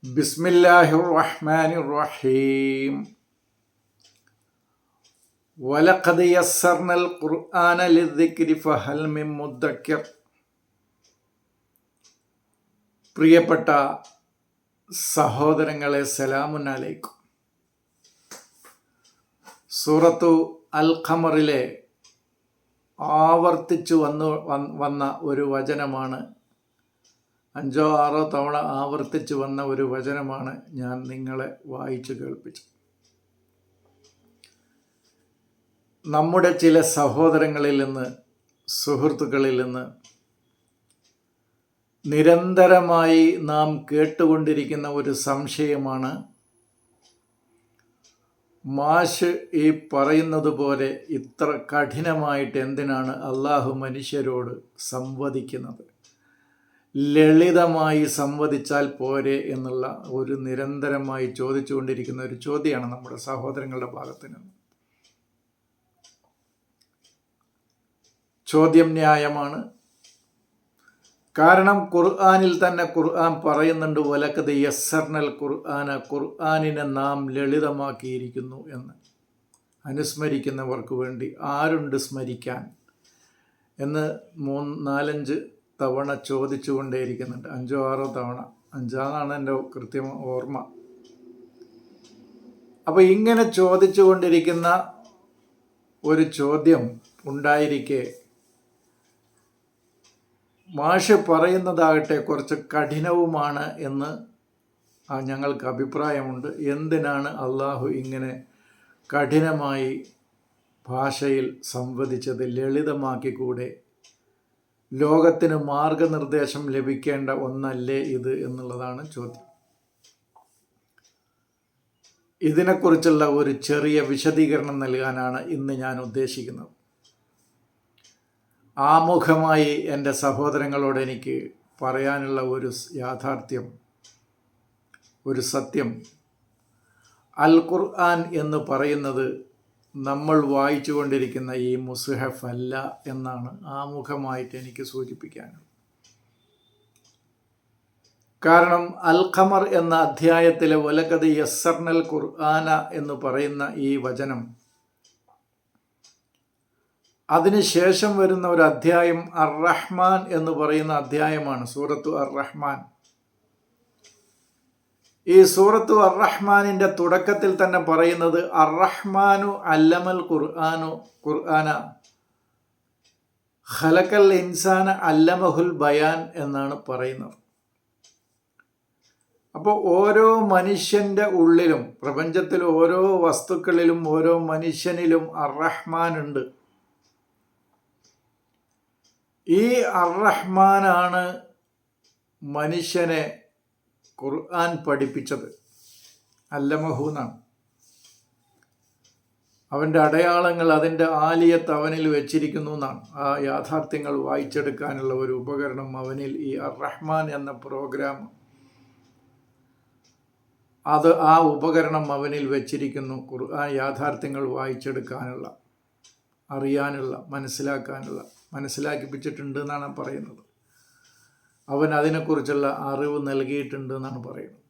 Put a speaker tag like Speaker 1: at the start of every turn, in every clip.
Speaker 1: ബിസ്മില്ലാഹിർ റഹ്മാനിർ റഹീം. വലഖദ് യസ്സർനൽ ഖുർആന ലിദ്ദിക്രി ഫഹൽ മിൻ മുദ്ദക്കിർ. പ്രിയപ്പെട്ട സഹോദരങ്ങളെ, സലാമുൻ അലൈക്കും. സൂറത്തു അൽ ഖമറിലെ ആവർത്തിച്ചു വന്ന ഒരു വചനമാണ്, 5-6 തവണ ആവർത്തിച്ചു വന്ന ഒരു വചനമാണ് ഞാൻ നിങ്ങളെ വായിച്ചു കേൾപ്പിച്ചത്. നമ്മുടെ ചില സഹോദരങ്ങളിൽ നിന്ന്, സുഹൃത്തുക്കളിൽ നിന്ന് നിരന്തരമായി നാം കേട്ടുകൊണ്ടിരിക്കുന്ന ഒരു സംശയമാണ്, മാഷ് ഈ പറയുന്നത് പോലെ ഇത്ര കഠിനമായിട്ട് എന്തിനാണ് അള്ളാഹു മനുഷ്യരോട് സംവദിക്കുന്നത്? ലളിതമായി സംവദിച്ചാൽ പോരെ എന്നുള്ള ഒരു നിരന്തരമായി ചോദിച്ചുകൊണ്ടിരിക്കുന്ന ഒരു ചോദ്യമാണ് നമ്മുടെ സഹോദരങ്ങളുടെ ഭാഗത്ത് നിന്ന്. ചോദ്യം ന്യായമാണ്. കാരണം ഖുർആനിൽ തന്നെ ഖുർആൻ പറയുന്നുണ്ട്, വലഖദ് യസ്സർനൽ ഖുർആനിനെ നാം ലളിതമാക്കിയിരിക്കുന്നു എന്ന്. അനുസ്മരിക്കുന്നവർക്ക് വേണ്ടി ആരുണ്ട് സ്മരിക്കാൻ എന്ന് 3-4-5 തവണ ചോദിച്ചുകൊണ്ടേയിരിക്കുന്നുണ്ട്. 5-6 തവണ, 5 എൻ്റെ കൃത്യം ഓർമ്മ. അപ്പോൾ ഇങ്ങനെ ചോദിച്ചുകൊണ്ടിരിക്കുന്ന ഒരു ചോദ്യം ഉണ്ടായിരിക്കെ മാഷ് പറയുന്നതാകട്ടെ കുറച്ച് കഠിനവുമാണ് എന്ന് ഞങ്ങൾക്ക് അഭിപ്രായമുണ്ട്. എന്തിനാണ് അള്ളാഹു ഇങ്ങനെ കഠിനമായി ഭാഷയിൽ സംവദിച്ചത്? ലളിതമാക്കിക്കൂടെ? ലോകത്തിന് മാർഗനിർദ്ദേശം ലഭിക്കേണ്ട ഒന്നല്ലേ ഇത് എന്നുള്ളതാണ് ചോദ്യം. ഇതിനെക്കുറിച്ചുള്ള ഒരു ചെറിയ വിശദീകരണം നൽകാനാണ് ഇന്ന് ഞാൻ ഉദ്ദേശിക്കുന്നത്. ആമുഖമായി എൻ്റെ സഹോദരങ്ങളോട് എനിക്ക് പറയാനുള്ള ഒരു യാഥാർത്ഥ്യം, ഒരു സത്യം, അൽ ഖുർആൻ എന്ന് പറയുന്നത് നമ്മൾ വായിച്ചു കൊണ്ടിരിക്കുന്ന ഈ മുസ്ഹഫ് അല്ല എന്നാണ് ആമുഖമായിട്ട് എനിക്ക് സൂചിപ്പിക്കാനുള്ളത്. കാരണം അൽ ഖമർ എന്ന അധ്യായത്തിലെ വലഖദ് യസ്സർനൽ ഖുർആന എന്ന് പറയുന്ന ഈ വചനം, അതിനുശേഷം വരുന്ന ഒരു അധ്യായം അർ റഹ്മാൻ എന്ന് പറയുന്ന അധ്യായമാണ്, സൂറത്തു അർ റഹ്മാൻ. ഈ സൂറത്തു അർ റഹ്മാനിൻ്റെ തുടക്കത്തിൽ തന്നെ പറയുന്നത് അർ റഹ്മാനു അല്ലമൽ ഖുർആന ഖലഖൽ ഇൻസാന അല്ലമഹുൽ ബയാൻ എന്നാണ് പറയുന്നത്. അപ്പോൾ ഓരോ മനുഷ്യൻ്റെ ഉള്ളിലും, പ്രപഞ്ചത്തിൽ ഓരോ വസ്തുക്കളിലും, ഓരോ മനുഷ്യനിലും അർ റഹ്മാൻ ഉണ്ട്. ഈ അർ റഹ്മാനാണ് മനുഷ്യനെ ഖുർആൻ പഠിപ്പിച്ചത്. അല്ലമഹു എന്നാണ്. അവൻ്റെ അടയാളങ്ങൾ, അതിൻ്റെ ആലിയത്ത് അവനിൽ വെച്ചിരിക്കുന്നു എന്നാണ്. ആ യാഥാർത്ഥ്യങ്ങൾ വായിച്ചെടുക്കാനുള്ള ഒരു ഉപകരണം അവനിൽ, ഈ അർ റഹ്മാൻ എന്ന പ്രോഗ്രാം, ആ ഉപകരണം അവനിൽ വെച്ചിരിക്കുന്നു. ഖുർആൻ യാഥാർത്ഥ്യങ്ങൾ വായിച്ചെടുക്കാനുള്ള, അറിയാനുള്ള, മനസ്സിലാക്കിപ്പിച്ചിട്ടുണ്ട് എന്നാണ് പറയുന്നത്. അവൻ അതിനെക്കുറിച്ചുള്ള അറിവ് നൽകിയിട്ടുണ്ട് എന്നാണ് പറയുന്നത്.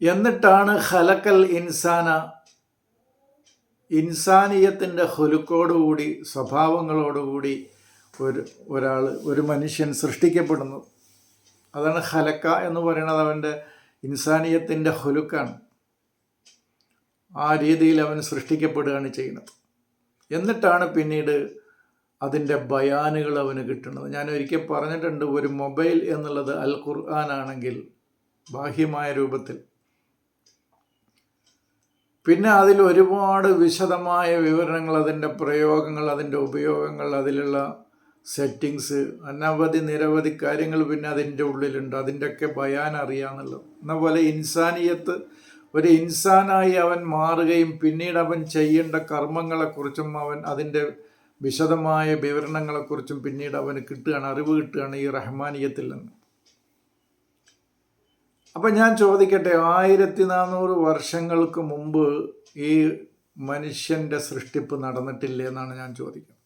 Speaker 1: എന്നിട്ടാണ് ഖലഖൽ ഇൻസാന, ഇൻസാനിയത്തിൻ്റെ ഹുലുക്കോടുകൂടി, സ്വഭാവങ്ങളോടുകൂടി ഒരു മനുഷ്യൻ സൃഷ്ടിക്കപ്പെടുന്നത്. അതാണ് ഖലക്ക എന്ന് പറയുന്നത്. അവൻ്റെ ഇൻസാനിയത്തിൻ്റെ ഹുലുക്കാണ്. ആ രീതിയിൽ അവൻ സൃഷ്ടിക്കപ്പെടുകയാണ് ചെയ്യുന്നത്. എന്നിട്ടാണ് പിന്നീട് അതിൻ്റെ ബയാനുകൾ അവന് കിട്ടുന്നത്. ഞാൻ ഒരിക്കൽ പറഞ്ഞിട്ടുണ്ട്, ഒരു മൊബൈൽ എന്നുള്ളത് അൽ ഖുർആൻ ആണെങ്കിൽ ബാഹ്യമായ രൂപത്തിൽ, പിന്നെ അതിൽ ഒരുപാട് വിശദമായ വിവരണങ്ങൾ, അതിൻ്റെ പ്രയോഗങ്ങൾ, അതിൻ്റെ ഉപയോഗങ്ങൾ, അതിലുള്ള സെറ്റിങ്സ്, നിരവധി കാര്യങ്ങൾ പിന്നെ അതിൻ്റെ ഉള്ളിലുണ്ട്. അതിൻ്റെയൊക്കെ ബയാൻ അറിയാമെന്നുള്ളത്. എന്ന പോലെ ഇൻസാനിയത്ത്, ഒരു ഇൻസാനായി അവൻ മാറുകയും പിന്നീട് അവൻ ചെയ്യേണ്ട കർമ്മങ്ങളെക്കുറിച്ചും അതിൻ്റെ വിശദമായ വിവരണങ്ങളെക്കുറിച്ചും പിന്നീട് അവന് അറിവ് കിട്ടുകയാണ് ഈ റഹ്മാനിയത്തിൽ നിന്ന്. അപ്പം ഞാൻ ചോദിക്കട്ടെ, 1400 വർഷങ്ങൾക്ക് മുമ്പ് ഈ മനുഷ്യൻ്റെ സൃഷ്ടിപ്പ് നടന്നിട്ടില്ലേ എന്നാണ് ഞാൻ ചോദിക്കുന്നത്.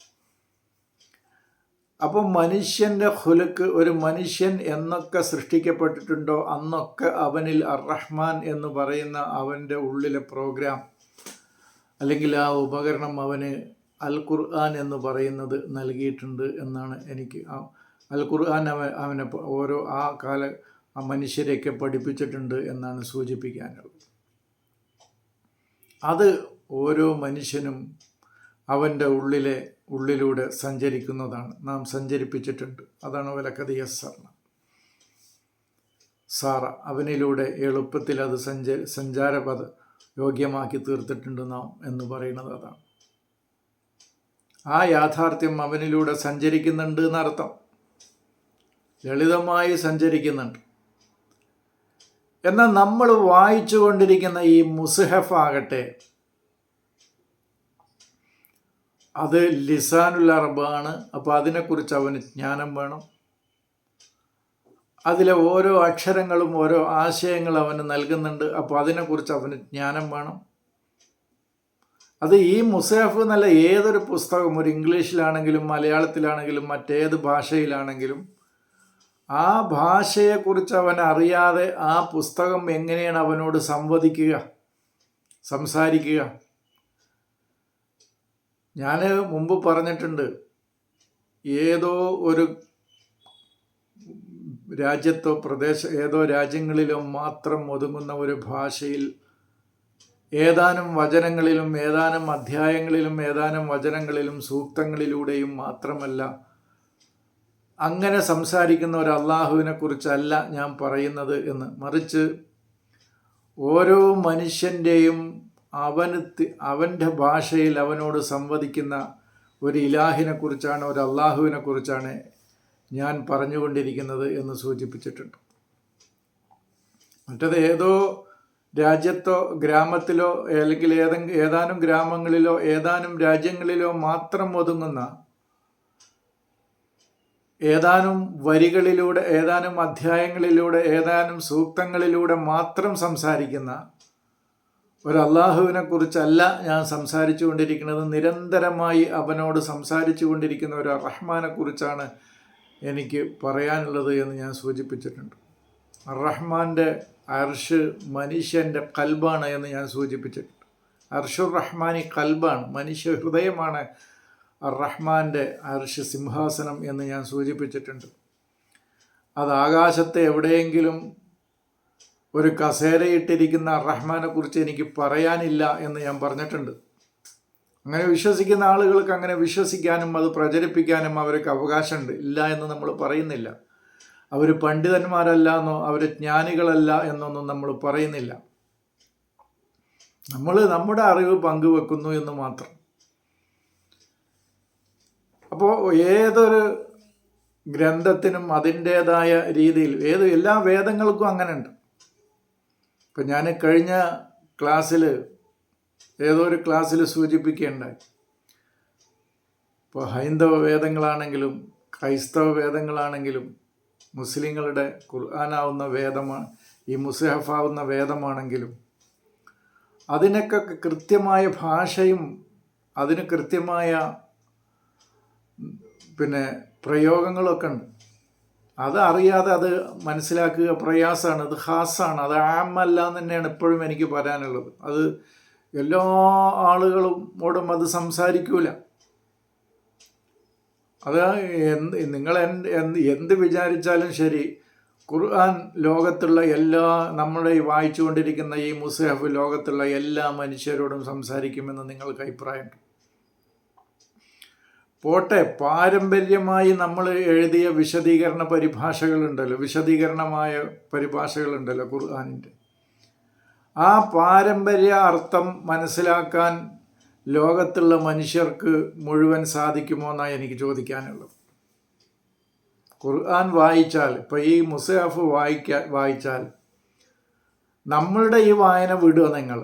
Speaker 1: അപ്പം മനുഷ്യൻ്റെ ഹുലുക്ക്, ഒരു മനുഷ്യൻ എന്നൊക്കെ സൃഷ്ടിക്കപ്പെട്ടിട്ടുണ്ടോ അന്നൊക്കെ അവനിൽ റഹ്മാൻ എന്ന് പറയുന്ന അവൻ്റെ ഉള്ളിലെ പ്രോഗ്രാം അല്ലെങ്കിൽ ആ ഉപകരണം അവന് അൽ ഖുർആൻ എന്ന് പറയുന്നത് നൽകിയിട്ടുണ്ട് എന്നാണ് എനിക്ക് അൽ ഖുർആൻ അവനെ ഓരോ ആ മനുഷ്യരെയൊക്കെ പഠിപ്പിച്ചിട്ടുണ്ട് എന്നാണ് സൂചിപ്പിക്കാനുള്ളത്. അത് ഓരോ മനുഷ്യനും അവൻ്റെ ഉള്ളിലൂടെ സഞ്ചരിക്കുന്നതാണ്, നാം സഞ്ചരിപ്പിച്ചിട്ടുണ്ട്. അതാണ് വലക്കത് യസ്സർന സാറ, അവനിലൂടെ എളുപ്പത്തിൽ അത് സഞ്ചാരപഥ യോഗ്യമാക്കി തീർത്തിട്ടുണ്ട് നാം എന്ന് പറയുന്നത് അതാണ്. ആ യാഥാർത്ഥ്യം അവനിലൂടെ സഞ്ചരിക്കുന്നുണ്ട് എന്നർത്ഥം, ലളിതമായി സഞ്ചരിക്കുന്നുണ്ട്. എന്നാൽ നമ്മൾ വായിച്ചു കൊണ്ടിരിക്കുന്ന ഈ മുസ്ഹഫ് ആകട്ടെ, അത് ലിസാനുൽ അറബാണ്. അപ്പോൾ അതിനെക്കുറിച്ച് അവന് ജ്ഞാനം വേണം. അതിലെ ഓരോ അക്ഷരങ്ങളും ഓരോ ആശയങ്ങൾ അവന് നൽകുന്നുണ്ട്. അപ്പോൾ അതിനെക്കുറിച്ച് അവന് ജ്ഞാനം വേണം. അത് ഈ മുസ്ഹഫ് എന്നല്ല, ഏതൊരു പുസ്തകം, ഒരു ഇംഗ്ലീഷിലാണെങ്കിലും മലയാളത്തിലാണെങ്കിലും മറ്റേത് ഭാഷയിലാണെങ്കിലും ആ ഭാഷയെക്കുറിച്ച് അവൻ അറിയാതെ ആ പുസ്തകം എങ്ങനെയാണ് അവനോട് സംസാരിക്കുക. ഞാൻ മുമ്പ് പറഞ്ഞിട്ടുണ്ട്, ഏതോ ഒരു രാജ്യത്തോ ഏതോ രാജ്യങ്ങളിലോ മാത്രം ഒതുങ്ങുന്ന ഒരു ഭാഷയിൽ ഏതാനും വചനങ്ങളിലും ഏതാനും അധ്യായങ്ങളിലും ഏതാനും വചനങ്ങളിലും സൂക്തങ്ങളിലൂടെയും മാത്രമല്ല അങ്ങനെ സംസാരിക്കുന്ന ഒരു അള്ളാഹുവിനെ കുറിച്ചല്ല ഞാൻ പറയുന്നത് എന്ന്, മറിച്ച് ഓരോ മനുഷ്യൻ്റെയും അവൻ്റെ ഭാഷയിൽ അവനോട് സംവദിക്കുന്ന ഒരു ഇലാഹിനെ കുറിച്ചാണ്, ഒരു അള്ളാഹുവിനെ കുറിച്ചാണ് ഞാൻ പറഞ്ഞുകൊണ്ടിരിക്കുന്നത് എന്ന് സൂചിപ്പിച്ചിട്ടുണ്ട്. മറ്റത് ഏതോ രാജ്യത്തോ ഗ്രാമത്തിലോ അല്ലെങ്കിൽ ഏതാനും ഗ്രാമങ്ങളിലോ ഏതാനും രാജ്യങ്ങളിലോ മാത്രം ഒതുങ്ങുന്ന ഏതാനും വരികളിലൂടെ ഏതാനും അധ്യായങ്ങളിലൂടെ ഏതാനും സൂക്തങ്ങളിലൂടെ മാത്രം സംസാരിക്കുന്ന ഒരു അള്ളാഹുവിനെ കുറിച്ചല്ല ഞാൻ സംസാരിച്ചു കൊണ്ടിരിക്കുന്നത്. നിരന്തരമായി അവനോട് സംസാരിച്ചു കൊണ്ടിരിക്കുന്ന ഒരു റഹ്മാനെ കുറിച്ചാണ് എനിക്ക് പറയാനുള്ളത് എന്ന് ഞാൻ സൂചിപ്പിച്ചിട്ടുണ്ട്. റഹ്മാൻ്റെ അർഷ് മനുഷ്യൻ്റെ കൽബാണ് എന്ന് ഞാൻ സൂചിപ്പിച്ചിട്ടുണ്ട്. അർഷുർ റഹ്മാനി കൽബാണ്, മനുഷ്യ ഹൃദയമാണ് റഹ്മാൻ്റെ അർഷ് സിംഹാസനം എന്ന് ഞാൻ സൂചിപ്പിച്ചിട്ടുണ്ട്. അത് ആകാശത്തെ എവിടെയെങ്കിലും ഒരു കസേരയിട്ടിരിക്കുന്ന റഹ്മാനെ കുറിച്ച് എനിക്ക് പറയാനില്ല എന്ന് ഞാൻ പറഞ്ഞിട്ടുണ്ട്. അങ്ങനെ വിശ്വസിക്കുന്ന ആളുകൾക്ക് അങ്ങനെ വിശ്വസിക്കാനും അത് പ്രചരിപ്പിക്കാനും അവർക്ക് അവകാശമുണ്ട്. ഇല്ല എന്ന് നമ്മൾ പറയുന്നില്ല. അവർ പണ്ഡിതന്മാരല്ല എന്നോ അവർ ജ്ഞാനികളല്ല എന്നൊന്നും നമ്മൾ പറയുന്നില്ല. നമ്മൾ നമ്മുടെ അറിവ് പങ്കുവെക്കുന്നു എന്ന് മാത്രം. അപ്പോൾ ഏതൊരു ഗ്രന്ഥത്തിനും അതിൻ്റേതായ രീതിയിൽ എല്ലാ വേദങ്ങൾക്കും അങ്ങനെ ഉണ്ട്. ഇപ്പം ഞാൻ കഴിഞ്ഞ ക്ലാസ്സിൽ ഏതോ ഒരു ക്ലാസ്സിൽ സൂചിപ്പിക്കുകയുണ്ടായി. ഇപ്പോൾ ഹൈന്ദവ വേദങ്ങളാണെങ്കിലും ക്രൈസ്തവ വേദങ്ങളാണെങ്കിലും മുസ്ലിങ്ങളുടെ ഖുർആനാവുന്ന വേദമാണ്, ഈ മുസ്ഹഫാവുന്ന വേദമാണെങ്കിലും അതിനൊക്കെ കൃത്യമായ ഭാഷയും അതിന് കൃത്യമായ പ്രയോഗങ്ങളൊക്കെ ഉണ്ട്. അത് അറിയാതെ അത് മനസ്സിലാക്കുക പ്രയാസമാണ്, അത് ഖാസാണ്, അത് ആമല്ല എന്ന് തന്നെയാണ് ഇപ്പോഴും എനിക്ക് പറയാനുള്ളത്. അത് എല്ലാ ആളുകളോടും അത് സംസാരിക്കൂല. അത് നിങ്ങൾ എന്ത് വിചാരിച്ചാലും ശരി, ഖുർആൻ ലോകത്തുള്ള നമ്മുടെ ഈ വായിച്ചുകൊണ്ടിരിക്കുന്ന ഈ മുസ്ഹഫ് ലോകത്തുള്ള എല്ലാ മനുഷ്യരോടും സംസാരിക്കുമെന്ന് നിങ്ങൾക്ക് അഭിപ്രായമുണ്ട്. പോട്ടെ, പാരമ്പര്യമായി നമ്മൾ എഴുതിയ വിശദീകരണമായ പരിഭാഷകളുണ്ടല്ലോ ഖുർആനിൻ്റെ, ആ പാരമ്പര്യ അർത്ഥം മനസ്സിലാക്കാൻ ലോകത്തുള്ള മനുഷ്യർക്ക് മുഴുവൻ സാധിക്കുമോ എന്നാണ് എനിക്ക് ചോദിക്കാനുള്ളത്. ഖുർആൻ വായിച്ചാൽ, ഇപ്പോൾ ഈ മുസ്ഹഫ് വായിച്ചാൽ നമ്മളുടെ ഈ വായന വിടുക, നിങ്ങൾ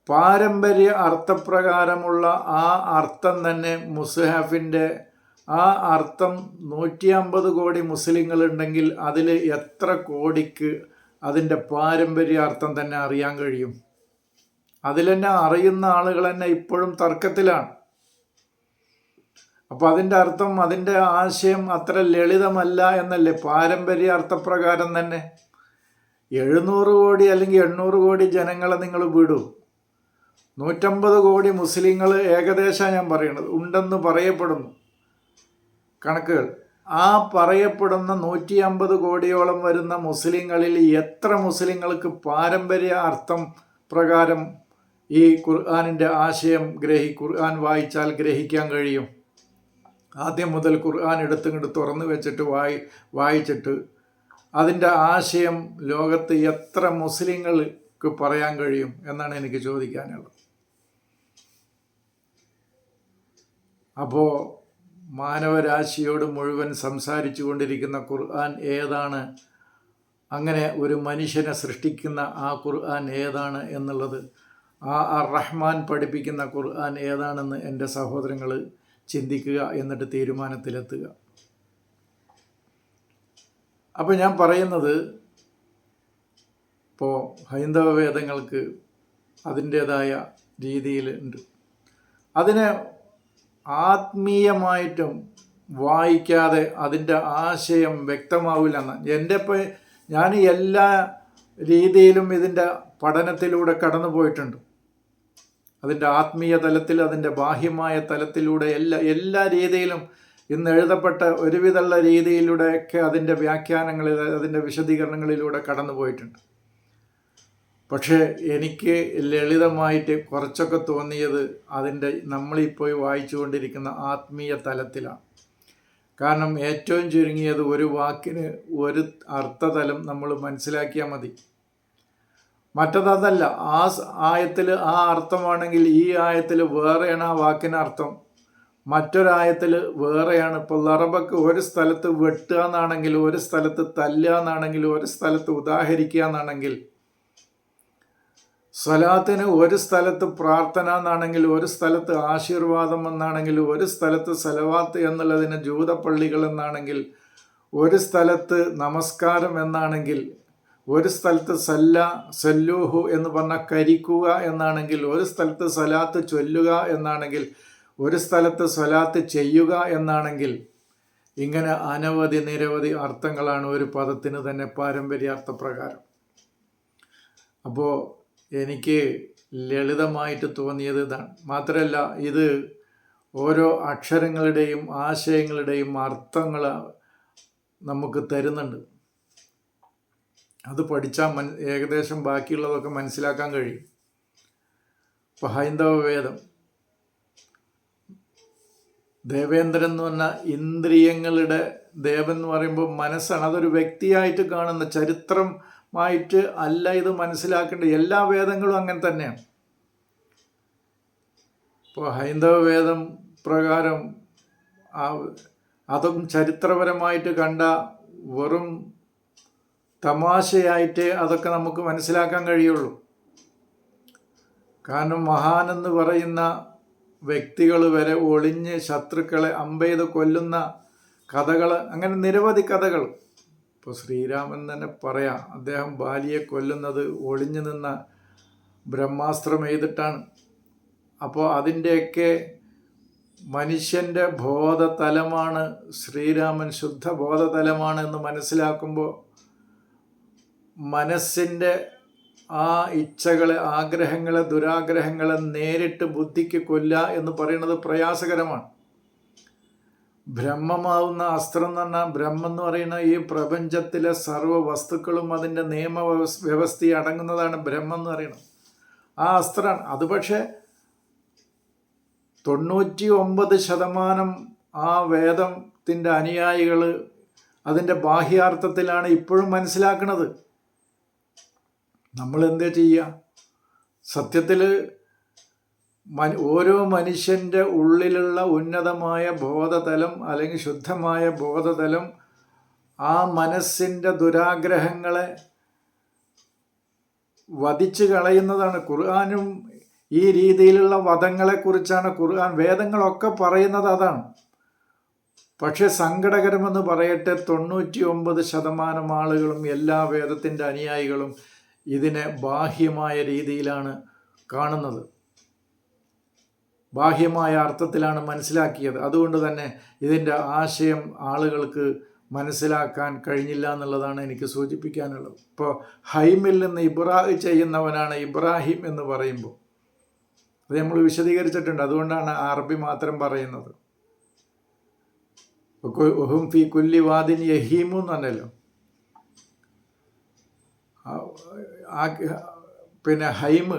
Speaker 1: പാരമ്പര്യ അർത്ഥപ്രകാരമുള്ള ആ അർത്ഥം തന്നെ മുസ്ഹഫിൻ്റെ ആ അർത്ഥം 150 കോടി മുസ്ലിങ്ങളുണ്ടെങ്കിൽ അതിൽ എത്ര കോടിക്ക് അതിൻ്റെ പാരമ്പര്യ അർത്ഥം തന്നെ അറിയാൻ കഴിയും? അതിൽ തന്നെ അറിയുന്ന ആളുകൾ തന്നെ ഇപ്പോഴും തർക്കത്തിലാണ്. അപ്പോൾ അതിൻ്റെ അർത്ഥം, അതിൻ്റെ ആശയം അത്ര ലളിതമല്ല എന്നല്ലേ? പാരമ്പര്യ അർത്ഥപ്രകാരം തന്നെ 700 കോടി അല്ലെങ്കിൽ 800 കോടി ജനങ്ങളെ നിങ്ങൾ വിടൂ. 150 കോടി മുസ്ലിങ്ങൾ ഏകദേശം ഞാൻ പറയുന്നത് ഉണ്ടെന്ന് പറയപ്പെടുന്നു കണക്കുകൾ. ആ പറയപ്പെടുന്ന 150 കോടിയോളം വരുന്ന മുസ്ലിങ്ങളിൽ എത്ര മുസ്ലിങ്ങൾക്ക് പാരമ്പര്യ അർത്ഥം പ്രകാരം ഈ ഖുർആനിൻ്റെ ആശയം ഖുർആൻ വായിച്ചാൽ ഗ്രഹിക്കാൻ കഴിയും? ആദ്യം മുതൽ ഖുർആൻ എടുത്തിങ്ങോട്ട് തുറന്നു വെച്ചിട്ട് വായിച്ചിട്ട് അതിൻ്റെ ആശയം ലോകത്ത് എത്ര മുസ്ലിങ്ങൾക്ക് പറയാൻ കഴിയും എന്നാണ് എനിക്ക് ചോദിക്കാനുള്ളത്. അപ്പോൾ മാനവരാശിയോട് മുഴുവൻ സംസാരിച്ചു കൊണ്ടിരിക്കുന്ന ഖുർആൻ ഏതാണ്, അങ്ങനെ ഒരു മനുഷ്യനെ സൃഷ്ടിക്കുന്ന ആ ഖുർആൻ ഏതാണ് എന്നുള്ളത്, ആ റഹ്മാൻ പഠിപ്പിക്കുന്ന ഖുർആൻ ഏതാണെന്ന് എൻ്റെ സഹോദരങ്ങൾ ചിന്തിക്കുക, എന്നിട്ട് തീരുമാനത്തിലെത്തുക. അപ്പോൾ ഞാൻ പറയുന്നത്, ഇപ്പോൾ ഹൈന്ദവ വേദങ്ങൾക്ക് അതിൻ്റേതായ രീതിയിലുണ്ട്. അതിനെ ആത്മീയമായിട്ടും വായിക്കാതെ അതിൻ്റെ ആശയം വ്യക്തമാവില്ല എന്ന് ഞാൻ എല്ലാ രീതിയിലും ഇതിൻ്റെ പഠനത്തിലൂടെ കടന്നു പോയിട്ടുണ്ട്. അതിൻ്റെ ആത്മീയ തലത്തിൽ, അതിൻ്റെ ബാഹ്യമായ തലത്തിലൂടെ എല്ലാ രീതിയിലും ഇന്ന് എഴുതപ്പെട്ട ഒരുവിധമുള്ള രീതിയിലൂടെയൊക്കെ അതിൻ്റെ വ്യാഖ്യാനങ്ങളിൽ, അതിൻ്റെ വിശദീകരണങ്ങളിലൂടെ കടന്നു പോയിട്ടുണ്ട്. പക്ഷേ എനിക്ക് ലളിതമായിട്ട് കുറച്ചൊക്കെ തോന്നിയത് അതിൻ്റെ നമ്മളിപ്പോൾ വായിച്ചു കൊണ്ടിരിക്കുന്ന ആത്മീയ തലത്തിലാണ്. കാരണം ഏറ്റവും ചുരുങ്ങിയത് ഒരു വാക്കിന് ഒരു അർത്ഥതലം നമ്മൾ മനസ്സിലാക്കിയാൽ മതി. മറ്റതല്ല, ആ ആയത്തിൽ ആ അർത്ഥമാണെങ്കിൽ ഈ ആയത്തിൽ വേറെയാണ് ആ വാക്കിന് അർത്ഥം, മറ്റൊരായത്തിൽ വേറെയാണ്. ഇപ്പോൾ ലറബക്ക് ഒരു സ്ഥലത്ത് വെട്ടുക എന്നാണെങ്കിൽ, ഒരു സ്ഥലത്ത് തല്ലുക എന്നാണെങ്കിൽ, ഒരു സ്ഥലത്ത് ഉദാഹരിക്കുക എന്നാണെങ്കിൽ, സ്വലാത്തിന് ഒരു സ്ഥലത്ത് പ്രാർത്ഥന എന്നാണെങ്കിൽ, ഒരു സ്ഥലത്ത് ആശീർവാദം എന്നാണെങ്കിൽ, ഒരു സ്ഥലത്ത് സലവാത്ത് എന്നുള്ളതിന് ജൂതപ്പള്ളികൾ എന്നാണെങ്കിൽ, ഒരു സ്ഥലത്ത് നമസ്കാരം എന്നാണെങ്കിൽ, ഒരു സ്ഥലത്ത് സല്ലൂഹു എന്ന് പറഞ്ഞാൽ കരിക്കുക എന്നാണെങ്കിൽ, ഒരു സ്ഥലത്ത് സലാത്ത് ചൊല്ലുക എന്നാണെങ്കിൽ, ഒരു സ്ഥലത്ത് സ്വലാത്ത് ചെയ്യുക എന്നാണെങ്കിൽ, ഇങ്ങനെ നിരവധി അർത്ഥങ്ങളാണ് ഒരു പദത്തിന് തന്നെ പാരമ്പര്യാർത്ഥപ്രകാരം. അപ്പോൾ എനിക്ക് ലളിതമായിട്ട് തോന്നിയത് ഇതാണ്. മാത്രമല്ല, ഇത് ഓരോ അക്ഷരങ്ങളുടെയും ആശയങ്ങളുടെയും അർത്ഥങ്ങൾ നമുക്ക് തരുന്നുണ്ട്. അത് പഠിച്ചാൽ ഏകദേശം ബാക്കിയുള്ളതൊക്കെ മനസ്സിലാക്കാൻ കഴിയും. ഇപ്പോൾ ഹൈന്ദവ വേദം, ദേവേന്ദ്രൻ എന്ന് പറഞ്ഞാൽ ഇന്ദ്രിയങ്ങളുടെ ദേവൻ എന്ന് പറയുമ്പോൾ മനസ്സാണ്. അതൊരു വ്യക്തിയായിട്ട് കാണുന്ന, ചരിത്രമായിട്ട് അല്ല ഇത് മനസ്സിലാക്കേണ്ടത്. എല്ലാ വേദങ്ങളും അങ്ങനെ തന്നെയാണ്. ഇപ്പോൾ ഹൈന്ദവ വേദം പ്രകാരം അതും ചരിത്രപരമായിട്ട് കണ്ട വെറും തമാശയായിട്ട് അതൊക്കെ നമുക്ക് മനസ്സിലാക്കാൻ കഴിയുള്ളൂ. കാരണം മഹാനെന്ന് പറയുന്ന വ്യക്തികൾ വരെ ഒളിഞ്ഞ് ശത്രുക്കളെ അമ്പെയ്ത് കൊല്ലുന്ന കഥകൾ, അങ്ങനെ നിരവധി കഥകൾ. ഇപ്പോൾ ശ്രീരാമൻ തന്നെ പറയാം, അദ്ദേഹം ബാലിയെ കൊല്ലുന്നത് ഒളിഞ്ഞു നിന്ന ബ്രഹ്മാസ്ത്രം എഴുതിട്ടാണ്. അപ്പോൾ അതിൻ്റെയൊക്കെ മനുഷ്യൻ്റെ ബോധതലമാണ് ശ്രീരാമൻ, ശുദ്ധ ബോധതലമാണ് എന്ന് മനസ്സിലാക്കുമ്പോൾ മനസ്സിൻ്റെ ആ ഇച്ഛകളെ, ആഗ്രഹങ്ങളെ, ദുരാഗ്രഹങ്ങളെ നേരിട്ട് ബുദ്ധിക്ക് കൊല്ലുക എന്ന് പറയുന്നത് പ്രയാസകരമാണ്. ബ്രഹ്മമാവുന്ന അസ്ത്രം എന്ന് പറഞ്ഞാൽ, ബ്രഹ്മം എന്ന് പറയുന്ന ഈ പ്രപഞ്ചത്തിലെ സർവ്വ വസ്തുക്കളും അതിൻ്റെ വ്യവസ്ഥ അടങ്ങുന്നതാണ് ബ്രഹ്മം എന്ന് പറയുന്നത്. ആ അസ്ത്രമാണ് അത്. പക്ഷേ 99% ആ വേദത്തിൻ്റെ അനുയായികൾ അതിൻ്റെ ബാഹ്യാർത്ഥത്തിലാണ് ഇപ്പോഴും മനസ്സിലാക്കുന്നത്. നമ്മൾ എന്താ ചെയ്യുക? സത്യത്തിൽ ഓരോ മനുഷ്യൻ്റെ ഉള്ളിലുള്ള ഉന്നതമായ ബോധതലം അല്ലെങ്കിൽ ശുദ്ധമായ ബോധതലം ആ മനസ്സിൻ്റെ ദുരാഗ്രഹങ്ങളെ വധിച്ചു കളയുന്നതാണ്. ഖുർആനും ഈ രീതിയിലുള്ള വധങ്ങളെക്കുറിച്ചാണ് ഖുർആൻ, വേദങ്ങളൊക്കെ പറയുന്നത് അതാണ്. പക്ഷെ സങ്കടകരമെന്ന് പറയട്ടെ, 99% ആളുകളും, എല്ലാ വേദത്തിൻ്റെ അനുയായികളും ഇതിനെ ബാഹ്യമായ രീതിയിലാണ് കാണുന്നത്. ബാഹ്യമായ അർത്ഥത്തിലാണ് മനസ്സിലാക്കിയത്. അതുകൊണ്ട് തന്നെ ഇതിൻ്റെ ആശയം ആളുകൾക്ക് മനസ്സിലാക്കാൻ കഴിഞ്ഞില്ല എന്നുള്ളതാണ് എനിക്ക് സൂചിപ്പിക്കാനുള്ളത്. ഇപ്പോൾ ഹൈമിൽ നിന്ന് ഇബ്രാഹ് ചെയ്യുന്നവനാണ് ഇബ്രാഹിം എന്ന് പറയുമ്പോൾ അത് നമ്മൾ വിശദീകരിച്ചിട്ടുണ്ട്. അതുകൊണ്ടാണ് അറബി മാത്രം പറയുന്നത്. ഒഹും ഫി കുല്ലി വാദിൻ യഹീമു എന്ന് പറഞ്ഞല്ലോ. പിന്നെ ഹൈമ്,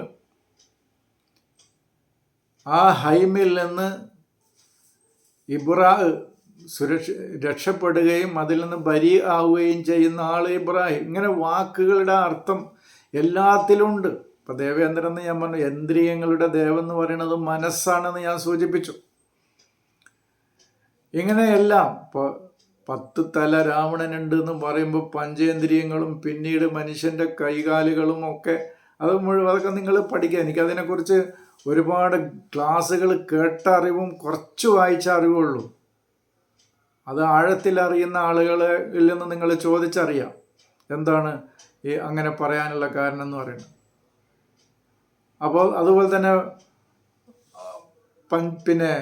Speaker 1: ആ ഹൈമിൽ നിന്ന് ഇബ്രാഹ് രക്ഷപ്പെടുകയും അതിൽ നിന്ന് ബരി ആവുകയും ചെയ്യുന്ന ആൾ ഇബ്രാഹിം. ഇങ്ങനെ വാക്കുകളുടെ അർത്ഥം എല്ലാത്തിലുമുണ്ട്. ഇപ്പം ദേവേന്ദ്രൻ എന്ന് ഞാൻ പറഞ്ഞു, ഇന്ദ്രിയങ്ങളുടെ ദേവെന്ന് പറയുന്നത് മനസ്സാണെന്ന് ഞാൻ സൂചിപ്പിച്ചു. ഇങ്ങനെയെല്ലാം ഇപ്പോൾ 10 തല രാവണനുണ്ട് എന്ന് പറയുമ്പോൾ പഞ്ചേന്ദ്രിയങ്ങളും പിന്നീട് മനുഷ്യൻ്റെ കൈകാലുകളും ഒക്കെ അതൊക്കെ നിങ്ങൾ പഠിക്കുക. എനിക്കതിനെക്കുറിച്ച് ഒരുപാട് ക്ലാസ്സുകൾ കേട്ട അറിവും കുറച്ച് വായിച്ച അറിവുള്ളൂ. അത് ആഴത്തിലറിയുന്ന ആളുകളിൽ നിന്ന് നിങ്ങൾ ചോദിച്ചറിയാം എന്താണ് ഈ അങ്ങനെ പറയാനുള്ള കാരണം എന്ന് പറയുന്നത്. അപ്പോൾ അതുപോലെ തന്നെ പിന്നെ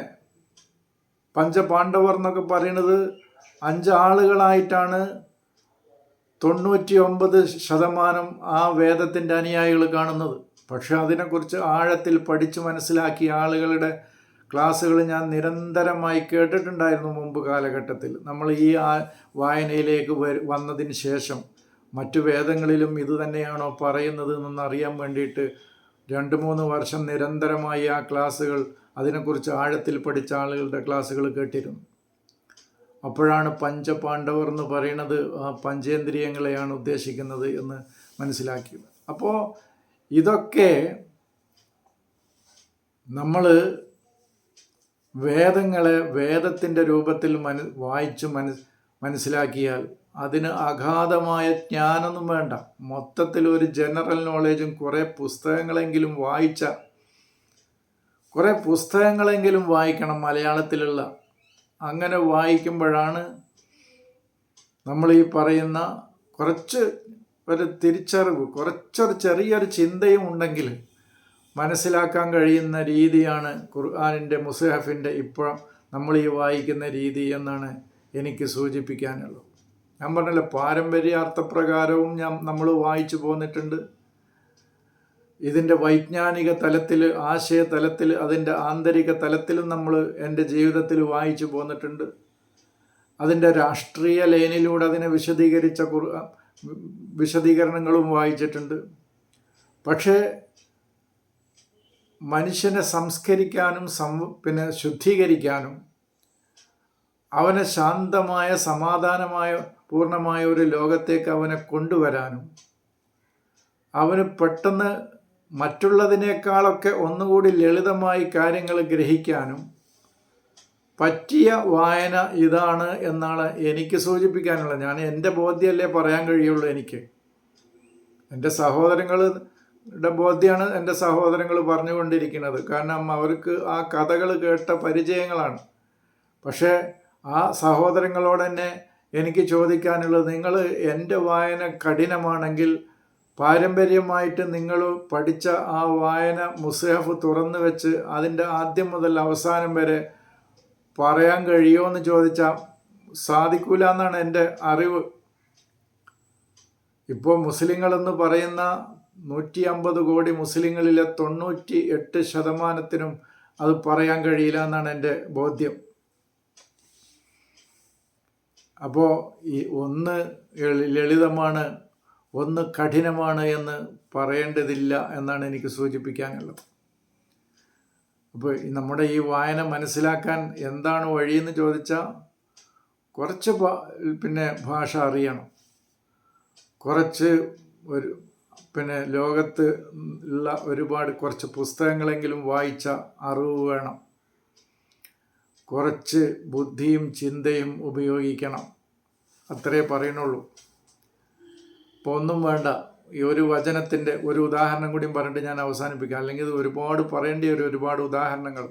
Speaker 1: പഞ്ചപാണ്ഡവർ എന്നൊക്കെ പറയുന്നത് 5 ആളുകളായിട്ടാണ് 99% ആ വേദത്തിൻ്റെ അനുയായികൾ കാണുന്നത്. പക്ഷെ അതിനെക്കുറിച്ച് ആഴത്തിൽ പഠിച്ച് മനസ്സിലാക്കിയ ആളുകളുടെ ക്ലാസ്സുകൾ ഞാൻ നിരന്തരമായി കേട്ടിട്ടുണ്ടായിരുന്നു മുമ്പ് കാലഘട്ടത്തിൽ. നമ്മൾ ഈ വായനയിലേക്ക് വന്നതിന് ശേഷം മറ്റു വേദങ്ങളിലും ഇത് തന്നെയാണോ പറയുന്നത് എന്നറിയാൻ വേണ്ടിയിട്ട് 2-3 വർഷം നിരന്തരമായി ആ ക്ലാസ്സുകൾ അതിനെക്കുറിച്ച് ആഴത്തിൽ പഠിച്ച ആളുകളുടെ ക്ലാസ്സുകൾ കേട്ടിരുന്നു. അപ്പോഴാണ് പഞ്ചപാണ്ഡവർ എന്ന് പറയുന്നത് ആ പഞ്ചേന്ദ്രിയങ്ങളെയാണ് ഉദ്ദേശിക്കുന്നത് എന്ന് മനസ്സിലാക്കിയത്. അപ്പോൾ ഇതൊക്കെ നമ്മൾ വേദങ്ങളെ വേദത്തിൻ്റെ രൂപത്തിൽ വായിച്ച് മനസ്സിലാക്കിയാൽ അതിന് അഗാധമായ ജ്ഞാനമൊന്നും വേണ്ട. മൊത്തത്തിൽ ഒരു ജനറൽ നോളേജും കുറേ പുസ്തകങ്ങളെങ്കിലും വായിക്കണം മലയാളത്തിലുള്ള. അങ്ങനെ വായിക്കുമ്പോഴാണ് നമ്മൾ ഈ പറയുന്ന കുറച്ച് ഒരു തിരിച്ചറിവ്, കുറച്ചൊരു ചെറിയൊരു ചിന്തയും ഉണ്ടെങ്കിൽ മനസ്സിലാക്കാൻ കഴിയുന്ന രീതിയാണ് ഖുർആനിൻ്റെ മുസ്ഹഫിൻ്റെ ഇപ്പോൾ നമ്മൾ ഈ വായിക്കുന്ന രീതി എന്നാണ് എനിക്ക് സൂചിപ്പിക്കാനുള്ളത്. ഞാൻ പറഞ്ഞല്ലോ, പാരമ്പര്യാർത്ഥപ്രകാരവും നമ്മൾ വായിച്ചു പോന്നിട്ടുണ്ട്. ഇതിൻ്റെ വൈജ്ഞാനിക തലത്തിൽ, ആശയതലത്തിൽ, അതിൻ്റെ ആന്തരിക തലത്തിലും നമ്മൾ എൻ്റെ ജീവിതത്തിൽ വായിച്ചു പോന്നിട്ടുണ്ട്. അതിൻ്റെ രാഷ്ട്രീയ ലൈനിലൂടെ അതിനെ വിശദീകരിച്ച വിശദീകരണങ്ങളും വായിച്ചിട്ടുണ്ട്. പക്ഷേ മനുഷ്യനെ സംസ്കരിക്കാനും പിന്നെ ശുദ്ധീകരിക്കാനും അവനെ ശാന്തമായ സമാധാനമായ പൂർണ്ണമായ ഒരു ലോകത്തേക്ക് അവനെ കൊണ്ടുവരാനും അവന് പെട്ടെന്ന് മറ്റുള്ളതിനേക്കാളൊക്കെ ഒന്നുകൂടി ലളിതമായി കാര്യങ്ങൾ ഗ്രഹിക്കാനും പറ്റിയ വായന ഇതാണ് എന്നാണ് എനിക്ക് സൂചിപ്പിക്കാനുള്ളത്. ഞാൻ എൻ്റെ ബോധ്യമല്ലേ പറയാൻ കഴിയുള്ളൂ. എൻ്റെ സഹോദരങ്ങളുടെ ബോധ്യമാണ് എൻ്റെ സഹോദരങ്ങൾ പറഞ്ഞുകൊണ്ടിരിക്കുന്നത്. കാരണം അവർക്ക് ആ കഥകൾ കേട്ട പരിചയങ്ങളാണ്. പക്ഷേ ആ സഹോദരങ്ങളോട് തന്നെ എനിക്ക് ചോദിക്കാനുള്ളത്, നിങ്ങൾ എൻ്റെ വായന കഠിനമാണെങ്കിൽ പാരമ്പര്യമായിട്ട് നിങ്ങൾ പഠിച്ച ആ വായന മുസ്ഹഫ് തുറന്നു വെച്ച് അതിൻ്റെ ആദ്യം മുതൽ അവസാനം വരെ പറയാൻ കഴിയുമോ എന്ന് ചോദിച്ചാൽ സാധിക്കൂല എന്നാണ് എൻ്റെ അറിവ്. ഇപ്പോൾ മുസ്ലിങ്ങളെന്ന് പറയുന്ന 150 കോടി മുസ്ലിങ്ങളിലെ 98% അത് പറയാൻ കഴിയില്ല എന്നാണ് എൻ്റെ ബോധ്യം. അപ്പോൾ ഈ ഒന്ന് ലളിതമാണ്, ഒന്ന് കഠിനമാണ് എന്ന് പറയേണ്ടതില്ല എന്നാണ് എനിക്ക് സൂചിപ്പിക്കാനുള്ളത്. അപ്പോൾ നമ്മുടെ ഈ വായന മനസ്സിലാക്കാൻ എന്താണ് വഴിയെന്ന് ചോദിച്ചാൽ കുറച്ച് പിന്നെ ഭാഷ അറിയണം, കുറച്ച് പിന്നെ ലോകത്ത് ഉള്ള കുറച്ച് പുസ്തകങ്ങളെങ്കിലും വായിച്ച അറിവ് വേണം, കുറച്ച് ബുദ്ധിയും ചിന്തയും ഉപയോഗിക്കണം. അത്രേ പറയുന്നുള്ളൂ. ഇപ്പോൾ ഒന്നും വേണ്ട, ഈ ഒരു വചനത്തിൻ്റെ ഒരു ഉദാഹരണം കൂടി പറഞ്ഞിട്ട് ഞാൻ അവസാനിപ്പിക്കാം. അല്ലെങ്കിൽ ഇത് ഒരുപാട് പറയേണ്ടി വരും, ഒരുപാട് ഉദാഹരണങ്ങൾ.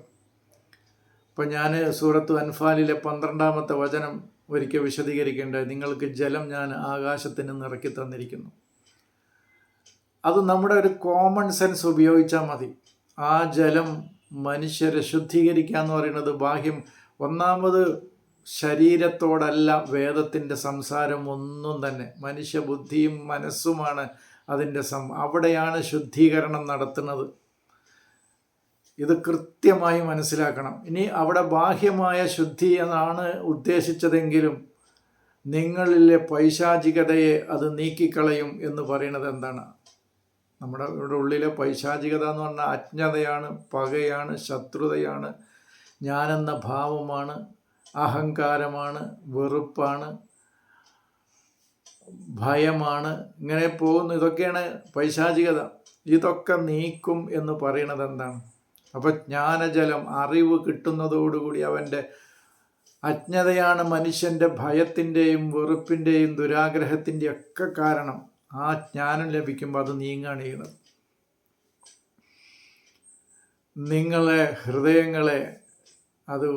Speaker 1: ഇപ്പം ഞാൻ സൂറത്ത് അൻഫാലിലെ 12-ാമത്തെ വചനം ഒരിക്കൽ വിശദീകരിക്കേണ്ടത്, നിങ്ങൾക്ക് ജലം ഞാൻ ആകാശത്തിൽ നിന്ന് ഇറക്കി തന്നിരിക്കുന്നു. അത് നമ്മുടെ ഒരു കോമൺ സെൻസ് ഉപയോഗിച്ചാൽ മതി. ആ ജലം മനുഷ്യരെ ശുദ്ധീകരിക്കുക എന്ന് പറയുന്നത് ബാഹ്യം. ഒന്നാമത് ശരീരത്തോടല്ല വേദത്തിൻ്റെ സംസാരം ഒന്നും തന്നെ. മനുഷ്യബുദ്ധിയും മനസ്സുമാണ് അതിൻ്റെ അവിടെയാണ് ശുദ്ധീകരണം നടത്തുന്നത്. ഇത് കൃത്യമായി മനസ്സിലാക്കണം. ഇനി അവിടെ ബാഹ്യമായ ശുദ്ധി എന്നാണ് ഉദ്ദേശിച്ചതെങ്കിലും നിങ്ങളിലെ പൈശാചികതയെ അത് നീക്കിക്കളയും എന്ന് പറയുന്നത് എന്താണ്? നമ്മുടെ ഇവിടെ ഉള്ളിലെ പൈശാചികത എന്ന് പറഞ്ഞാൽ അജ്ഞതയാണ്, പകയാണ്, ശത്രുതയാണ്, ഞാനെന്ന ഭാവമാണ്, അഹങ്കാരമാണ്, വെറുപ്പാണ്, ഭയമാണ്, ഇങ്ങനെ പോകുന്നു. ഇതൊക്കെയാണ് പൈശാചികത. ഇതൊക്കെ നീക്കും എന്ന് പറയുന്നത് എന്താണ്? അപ്പം ജ്ഞാനജലം, അറിവ് കിട്ടുന്നതോടുകൂടി അവൻ്റെ അജ്ഞതയാണ് മനുഷ്യൻ്റെ ഭയത്തിൻ്റെയും വെറുപ്പിൻ്റെയും ദുരാഗ്രഹത്തിൻ്റെയും ഒക്കെ കാരണം. ആ ജ്ഞാനം ലഭിക്കുമ്പോൾ അത് നീങ്ങാണ് ചെയ്യുന്നത്. നിങ്ങളെ ഹൃദയങ്ങളെ അത്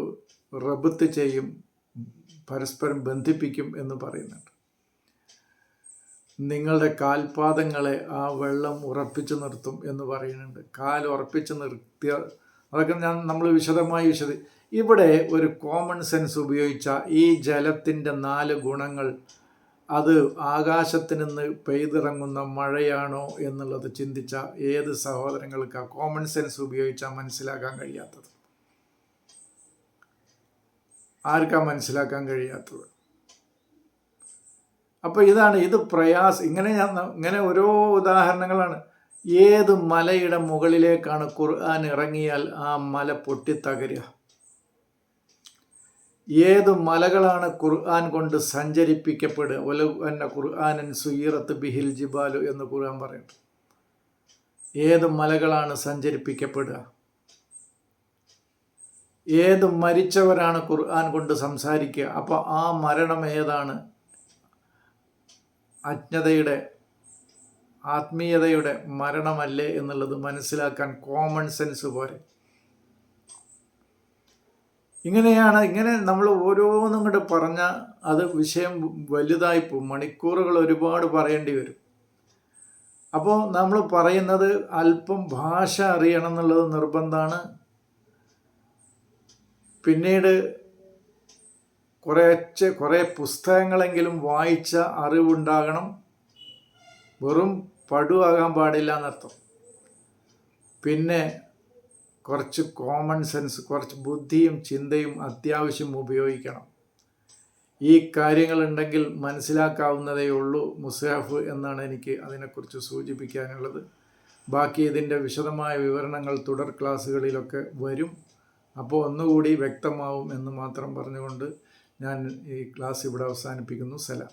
Speaker 1: റബത്ത് ചെയ്യും, പരസ്പരം ബന്ധിപ്പിക്കും എന്ന് പറയുന്നുണ്ട്. നിങ്ങളുടെ കാൽപാദങ്ങളെ ആ വെള്ളം ഉറപ്പിച്ചു നിർത്തും എന്ന് പറയുന്നുണ്ട്. കാൽ ഉറപ്പിച്ച് നിർത്തിയ അതൊക്കെ നമ്മൾ വിശദമായി ഇവിടെ ഒരു കോമൺ സെൻസ് ഉപയോഗിച്ച ഈ ജലത്തിൻ്റെ 4 ഗുണങ്ങൾ അത് ആകാശത്ത് നിന്ന് പെയ്തിറങ്ങുന്ന മഴയാണോ എന്നുള്ളത് ചിന്തിച്ച ഏത് സഹോദരങ്ങൾക്ക് കോമൺ സെൻസ് ഉപയോഗിച്ചാൽ മനസ്സിലാക്കാൻ കഴിയാത്തത്? ആർക്കാ മനസ്സിലാക്കാൻ കഴിയാത്തത്? അപ്പോൾ ഇത് ഇങ്ങനെ ഓരോ ഉദാഹരണങ്ങളാണ്. ഏത് മലയുടെ മുകളിലേക്കാണ് ഖുർആൻ ഇറങ്ങിയാൽ ആ മല പൊട്ടിത്തകരുക? ഏത് മലകളാണ് ഖുർആൻ കൊണ്ട് സഞ്ചരിപ്പിക്കപ്പെടുക? വലൗഅന്ന ഖുർആനൻ സുയ്യിറത്ത് ബിഹിൽ ജിബാലു എന്ന് ഖുർആൻ പറയുന്നു. ഏത് മലകളാണ് സഞ്ചരിപ്പിക്കപ്പെടുക? ഏത് മരിച്ചവരാണ് ഖുർആൻ കൊണ്ട് സംസാരിക്കുക? അപ്പോൾ ആ മരണം ഏതാണ്? അജ്ഞതയുടെ, ആത്മീയതയുടെ മരണമല്ലേ എന്നുള്ളത് മനസ്സിലാക്കാൻ കോമൺ സെൻസ് പോരെ. ഇങ്ങനെ നമ്മൾ ഓരോന്നും കൂടെ പറഞ്ഞാൽ അത് വിഷയം വലുതായിപ്പോവും. മണിക്കൂറുകൾ ഒരുപാട് പറയേണ്ടി വരും. അപ്പോൾ നമ്മൾ പറയുന്നത് അല്പം ഭാഷ അറിയണം എന്നുള്ളത് നിർബന്ധമാണ്. പിന്നീട് കുറേ പുസ്തകങ്ങളെങ്കിലും വായിച്ച അറിവുണ്ടാകണം. വെറും പടുവാകാൻ പാടില്ല എന്നർത്ഥം. പിന്നെ കുറച്ച് കോമൺ സെൻസ്, കുറച്ച് ബുദ്ധിയും ചിന്തയും അത്യാവശ്യം ഉപയോഗിക്കണം. ഈ കാര്യങ്ങളുണ്ടെങ്കിൽ മനസ്സിലാക്കാവുന്നതേ ഉള്ളൂ മുസ്ഹഫ് എന്നാണ് എനിക്ക് അതിനെക്കുറിച്ച് സൂചിപ്പിക്കാനുള്ളത്. ബാക്കി ഇതിൻ്റെ വിശദമായ വിവരണങ്ങൾ തുടർ ക്ലാസ്സുകളിലൊക്കെ വരും. അപ്പോൾ ഒന്നുകൂടി വ്യക്തമാവും എന്ന് മാത്രം പറഞ്ഞുകൊണ്ട് ഞാൻ ഈ ക്ലാസ് ഇവിടെ അവസാനിപ്പിക്കുന്നു. സലാം.